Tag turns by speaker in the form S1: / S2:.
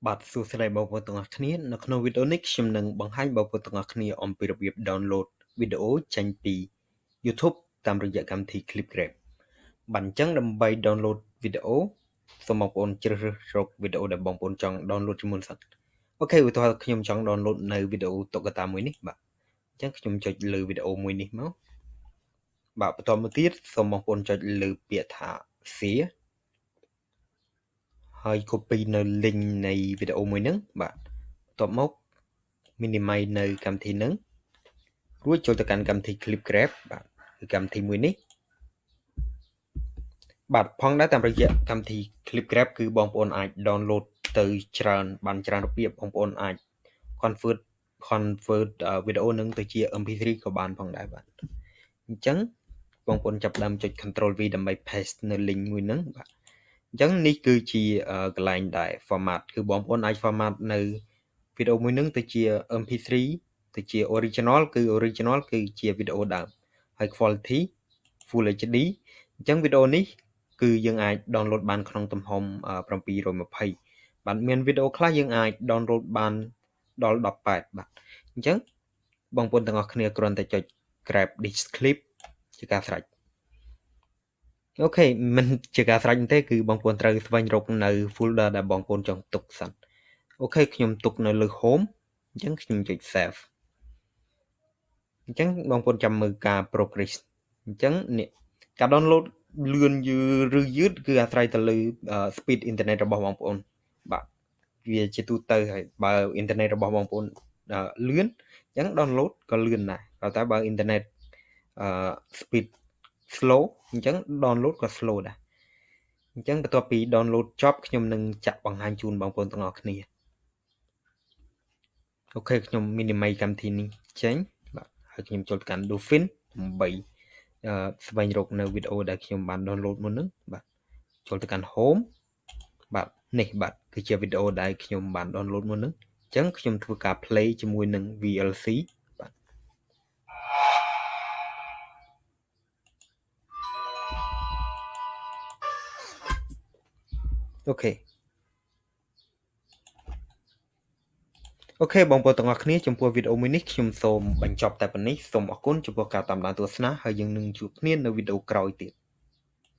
S1: បាទសួស្តីបងប្អូនទាំងអស់គ្នានៅក្នុងវីដេអូនេះខ្ញុំនឹងបង្ហាញបងប្អូនទាំងអស់គ្នាអំពីរបៀប download វីដេអូចេញពី YouTube តាមរយៈកម្មវិធី Clipgrab បាទអញ្ចឹងដើម្បី download វីដេអូសូមបងប្អូនជ្រើសរើសរកវីដេអូដែលបងប្អូនចង់ download ជាមុនសិនអូខេឧទាហរណ៍ខ្ញុំចង់ download នៅវីដេអូតុក្កតាមួយនេះបាទអញ្ចឹងខ្ញុំចុចលើវីដេអូមួយនេះមកបាទបន្តមកទៀតសូមបងប្អូនចុចលើពាក្យថា share ហើយ copy នៅ link នៃវីដេអូមួយហ្នឹងបាទបន្ទាប់មក minimize នៅកម្មវិធីហ្នឹងរួចចូលទៅកាន់កម្មវិធី Clipgrab បាទគឺកម្មវិធីមួយនេះបាទផងដែរតាមរយៈកម្មវិធី Clipgrab គឺបងប្អូនអាច download ទៅច្រើនបានច្រើនរបៀបបងប្អូនអាច convert វីដេអូហ្នឹងទៅជា MP3 ក៏បានផងដែរបាទអញ្ចឹងបងប្អូនចាប់ផ្ដើមចុច Control V ដើម្បី paste នៅ link មួយហ្នឹងបាទអញ្ចឹងនេះគឺជាកន្លែងដែល format គឺបងប្អូនអាច format នៅវីដេអូមួយហ្នឹងទៅជា MP3 ទៅជា original គឺជាវីដេអូដើមហើយ quality Full HD អញ្ចឹងវីដេអូនេះគឺយើងអាច download បានក្នុងទំហំ720បាទមានវីដេអូខ្លះយើងអាច download បានដល់18បាទអញ្ចឹងបងប្អូនទាំងអស់គ្នាគ្រាន់តែចុច Grab this clip ជាការស្រេចអូខេមិនជាការស្រេចទេគឺបងប្អូនត្រូវស្វែងរកនៅ folder ដែលបងប្អូនចង់ទុកសិនអូខេខ្ញុំទុកនៅលើ home អញ្ចឹងខ្ញុំចុច save អញ្ចឹងបងប្អូនចាំមើលការ progress អញ្ចឹងនេះការ download លឿនឬយឺតគឺអាស្រ័យទៅលើ speed internet របស់បងប្អូនបាទវាជាទូទៅហើយបើ internet របស់បងប្អូនលឿនអញ្ចឹង download ក៏លឿនដែរក៏តែបើ internet speed slow អញ្ចឹង download ក៏ slow ដែរអញ្ចឹងបន្ទាប់ពី download ចប់ខ្ញុំនឹងចាក់បង្ហាញជូនបងប្អូនទាំងអស់គ្នាអូខេខ្ញុំ minimize កម្មវិធីនេះចេញបាទហើយខ្ញុំចូលទៅកាន់ Dolphin ដើម្បីស្វែងរកនៅវីដេអូដែលខ្ញុំបាន download មុនហ្នឹងបាទចូលទៅកាន់ home បាទនេះបាទគឺជាវីដេអូដែលខ្ញុំបាន download មុនហ្នឹងអញ្ចឹងខ្ញុំធ្វើការ play ជាមួយនឹង VLC បាទអូខេបងប្អូនទាំងអស់គ្នាចំពោះវីដេអូមួយនេះខ្ញុំសូមបញ្ចប់តែប៉ុណ្្នេះសូមអរគុណចំពោះការតាមដានទស្សនាហើយយើងនឹងជួបគ្នានៅវីដេអូក្រោយទៀត